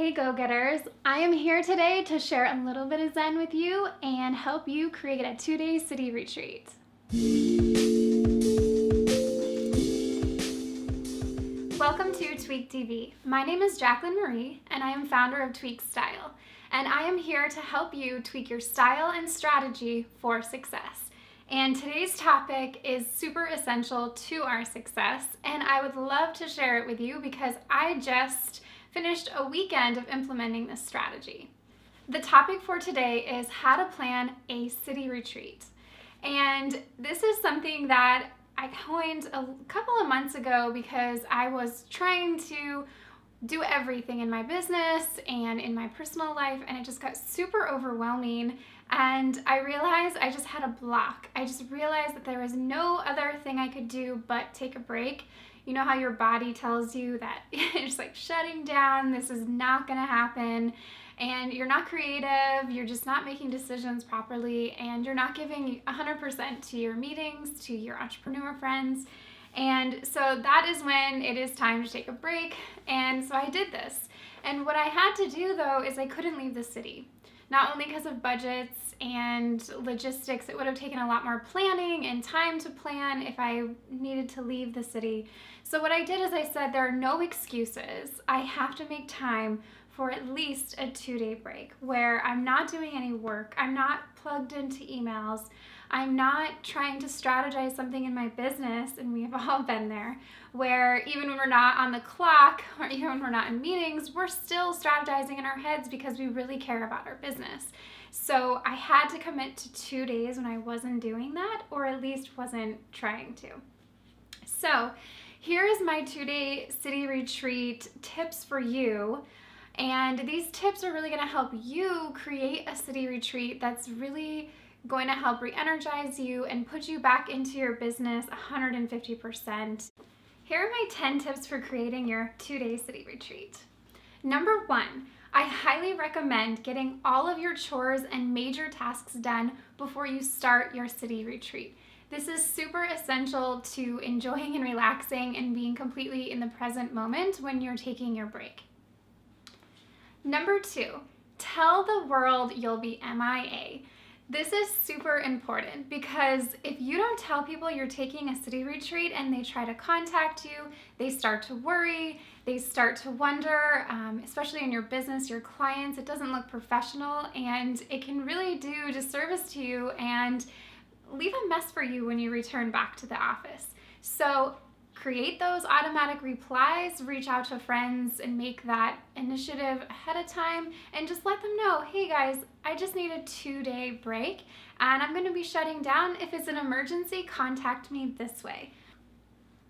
Hey go-getters, I am here today to share a little bit of Zen with you and help you create a 2-day city retreat. Welcome to Tweak TV. My name is Jacqueline Marie and I am founder of Tweak Style, and I am here to help you tweak your style and strategy for success. And today's topic is super essential to our success, and I would love to share it with you because I just finished a weekend of implementing this strategy. The topic for today is how to plan a city retreat. And this is something that I coined a couple of months ago because I was trying to do everything in my business and in my personal life, and it just got super overwhelming. And I realized I just had a block. I just realized that there was no other thing I could do but take a break. You know how your body tells you that it's like shutting down, this is not gonna happen, and you're not creative, you're just not making decisions properly, and you're not giving 100% to your meetings, to your entrepreneur friends. And so that is when it is time to take a break. And so I did this. And what I had to do though is I couldn't leave the city. Not only because of budgets and logistics, it would have taken a lot more planning and time to plan if I needed to leave the city. So what I did is I said there are no excuses. I have to make time for at least a 2-day break where I'm not doing any work, I'm not plugged into emails, I'm not trying to strategize something in my business, and we've all been there, where even when we're not on the clock or even when we're not in meetings, we're still strategizing in our heads because we really care about our business. So I had to commit to 2 days when I wasn't doing that, or at least wasn't trying to. So here is my 2-day city retreat tips for you. And these tips are really going to help you create a city retreat that's really going to help re-energize you and put you back into your business 150%. Here are my 10 tips for creating your 2-day city retreat. Number 1, I highly recommend getting all of your chores and major tasks done before you start your city retreat. This is super essential to enjoying and relaxing and being completely in the present moment when you're taking your break. Number 2, tell the world you'll be MIA. This is super important because if you don't tell people you're taking a city retreat and they try to contact you, they start to worry, they start to wonder, especially in your business, your clients, it doesn't look professional, and it can really do disservice to you and leave a mess for you when you return back to the office. So create those automatic replies, reach out to friends and make that initiative ahead of time, and just let them know, hey guys, I just need a 2-day break and I'm going to be shutting down. If it's an emergency, contact me this way.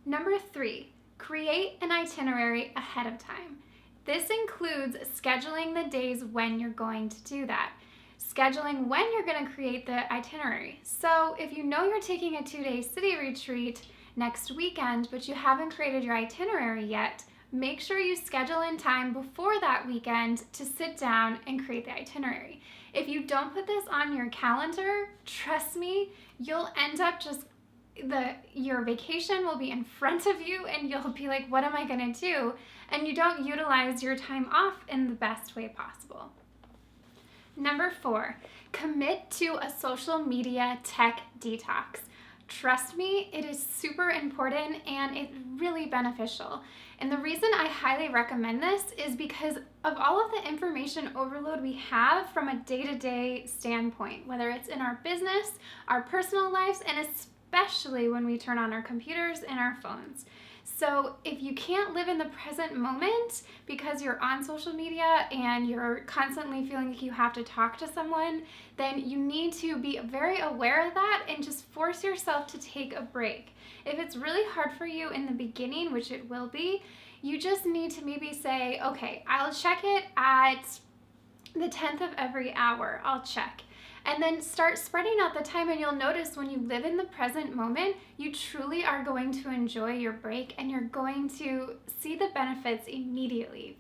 Number 3, create an itinerary ahead of time. This includes scheduling the days when you're going to do that. Scheduling when you're going to create the itinerary. So if you know you're taking a 2-day city retreat next weekend, but you haven't created your itinerary yet, make sure you schedule in time before that weekend to sit down and create the itinerary. If you don't put this on your calendar, trust me, you'll end up just, your vacation will be in front of you and you'll be like, what am I gonna do? And you don't utilize your time off in the best way possible. Number 4, commit to a social media tech detox. Trust me, it is super important and it's really beneficial. And the reason I highly recommend this is because of all of the information overload we have from a day-to-day standpoint, whether it's in our business, our personal lives, and especially when we turn on our computers and our phones. So if you can't live in the present moment because you're on social media and you're constantly feeling like you have to talk to someone, then you need to be very aware of that and just force yourself to take a break. If it's really hard for you in the beginning, which it will be, you just need to maybe say, okay, I'll check it at the 10th of every hour, I'll check. And then start spreading out the time, and you'll notice when you live in the present moment, you truly are going to enjoy your break and you're going to see the benefits immediately.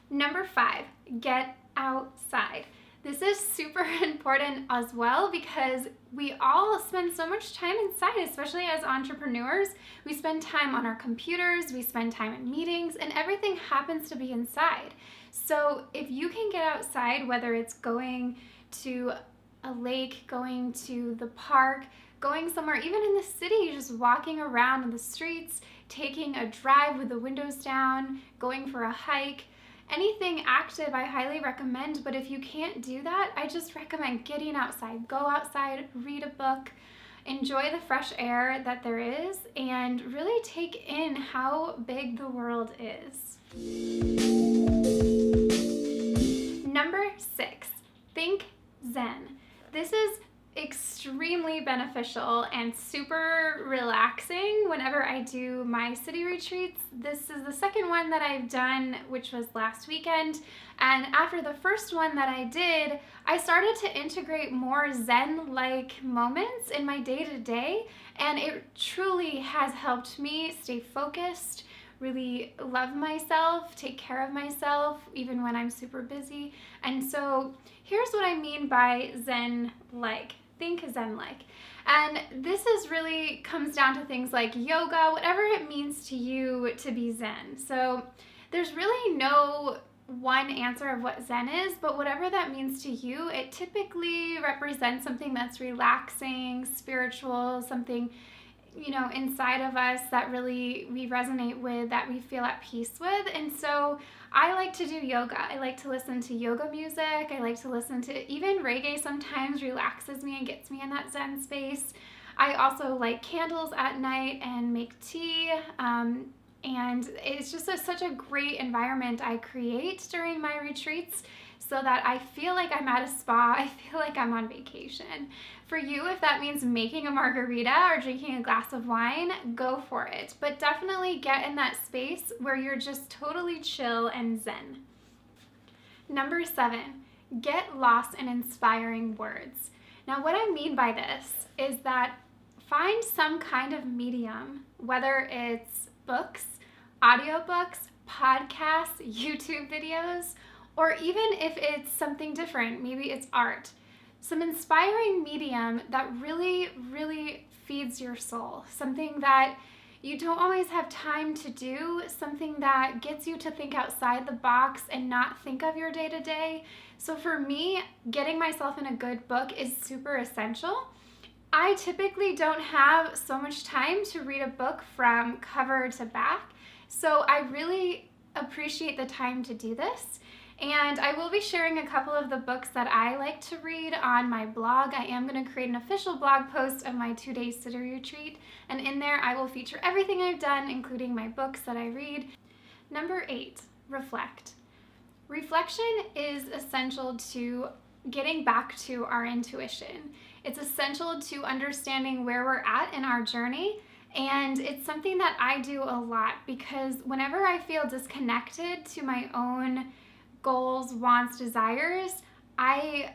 Number 5, get outside. This is super important as well because we all spend so much time inside, especially as entrepreneurs. We spend time on our computers, we spend time in meetings, and everything happens to be inside. So if you can get outside, whether it's going to a lake, going to the park, going somewhere, even in the city, just walking around in the streets, taking a drive with the windows down, going for a hike, anything active I highly recommend. But if you can't do that, I just recommend getting outside. Go outside, read a book, enjoy the fresh air that there is, and really take in how big the world is. Number 6, think Zen. This is extremely beneficial and super relaxing whenever I do my city retreats. This is the second one that I've done, which was last weekend. And after the first one that I did, I started to integrate more Zen-like moments in my day-to-day, and it truly has helped me stay focused, really love myself, take care of myself, even when I'm super busy. And so here's what I mean by Zen-like. Think Zen-like. And this is really comes down to things like yoga, whatever it means to you to be Zen. So there's really no one answer of what Zen is, but whatever that means to you, it typically represents something that's relaxing, spiritual, something inside of us that really we resonate with, that we feel at peace with. And so I like to do yoga. I like to listen to yoga music. I like to listen to even reggae sometimes relaxes me and gets me in that Zen space. I also light candles at night and make tea. And it's just such a great environment I create during my retreats so that I feel like I'm at a spa. I feel like I'm on vacation. For you, if that means making a margarita or drinking a glass of wine, go for it. But definitely get in that space where you're just totally chill and Zen. Number 7, get lost in inspiring words. Now, what I mean by this is that find some kind of medium, whether it's books, audiobooks, podcasts, YouTube videos, or even if it's something different, maybe it's art. Some inspiring medium that really, really feeds your soul. Something that you don't always have time to do, something that gets you to think outside the box and not think of your day-to-day. So for me, getting myself in a good book is super essential. I typically don't have so much time to read a book from cover to back, so I really appreciate the time to do this. And I will be sharing a couple of the books that I like to read on my blog. I am going to create an official blog post of my 2-day city retreat, and in there I will feature everything I've done, including my books that I read. Number 8, reflect. Reflection is essential to getting back to our intuition. It's essential to understanding where we're at in our journey. And it's something that I do a lot because whenever I feel disconnected to my own goals, wants, desires, I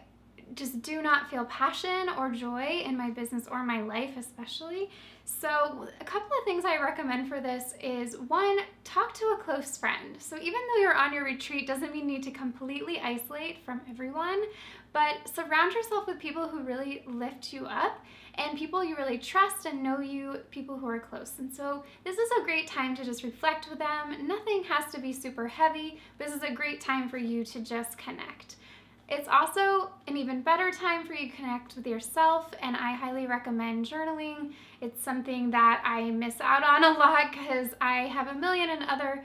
just do not feel passion or joy in my business or my life especially. So a couple of things I recommend for this is, 1, talk to a close friend. So even though you're on your retreat doesn't mean you need to completely isolate from everyone, but surround yourself with people who really lift you up and people you really trust and know you, people who are close. And so this is a great time to just reflect with them. Nothing has to be super heavy. This is a great time for you to just connect. It's also an even better time for you to connect with yourself, and I highly recommend journaling. It's something that I miss out on a lot because I have a million and other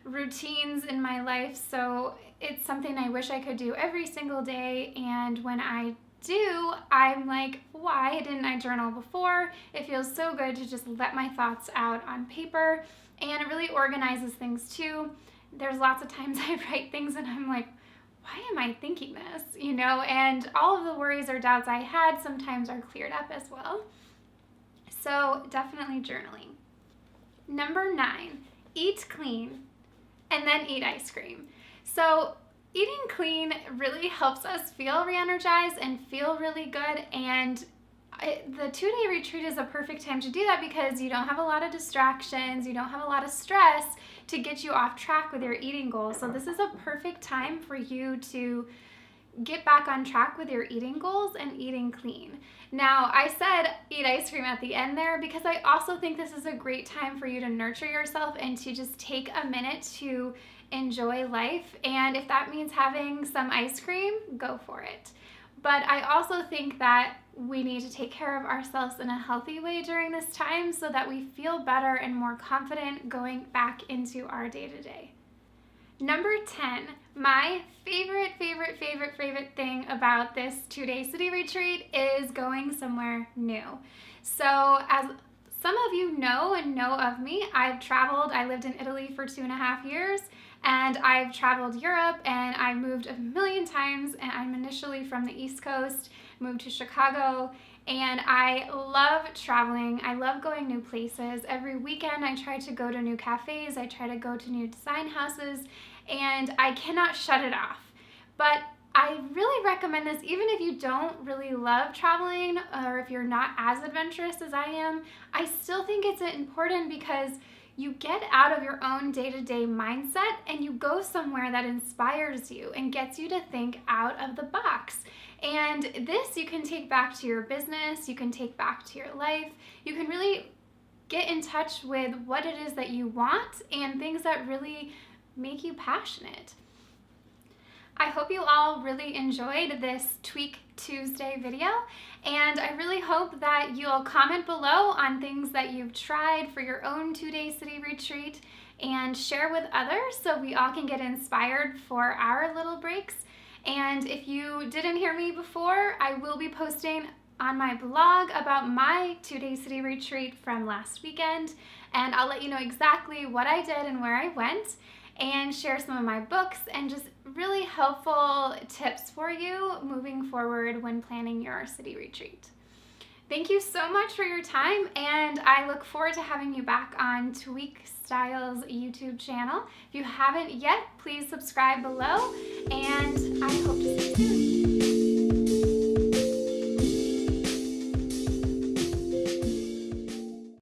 routines in my life, so it's something I wish I could do every single day, and when I do, I'm like, why didn't I journal before? It feels so good to just let my thoughts out on paper, and it really organizes things too. There's lots of times I write things and I'm like, why am I thinking this? And all of the worries or doubts I had sometimes are cleared up as well. So definitely journaling. Number 9, eat clean and then eat ice cream. So eating clean really helps us feel re-energized and feel really good, and the 2-day retreat is a perfect time to do that because you don't have a lot of distractions, you don't have a lot of stress to get you off track with your eating goals. So this is a perfect time for you to get back on track with your eating goals and eating clean. Now, I said eat ice cream at the end there because I also think this is a great time for you to nurture yourself and to just take a minute to enjoy life. And if that means having some ice cream, go for it. But I also think that we need to take care of ourselves in a healthy way during this time so that we feel better and more confident going back into our day-to-day. Number 10, my favorite thing about this 2-day city retreat is going somewhere new. So as some of you know and know of me, I've traveled. I lived in Italy for 2.5 years, and I've traveled Europe, and I've moved a million times, and I'm initially from the East Coast, moved to Chicago, and I love traveling. I love going new places. Every weekend I try to go to new cafes, I try to go to new design houses, and I cannot shut it off. But I really recommend this even if you don't really love traveling or if you're not as adventurous as I am. I still think it's important because you get out of your own day-to-day mindset and you go somewhere that inspires you and gets you to think out of the box. And this you can take back to your business, you can take back to your life, you can really get in touch with what it is that you want and things that really make you passionate. I hope you all really enjoyed this Tweak Tuesday video, and I really hope that you'll comment below on things that you've tried for your own 2-day city retreat and share with others so we all can get inspired for our little breaks. And if you didn't hear me before, I will be posting on my blog about my 2-day city retreat from last weekend, and I'll let you know exactly what I did and where I went, and share some of my books and just really helpful tips for you moving forward when planning your city retreat. Thank you so much for your time, and I look forward to having you back on Tweak Style's YouTube channel. If you haven't yet, please subscribe below, and I hope to see you soon.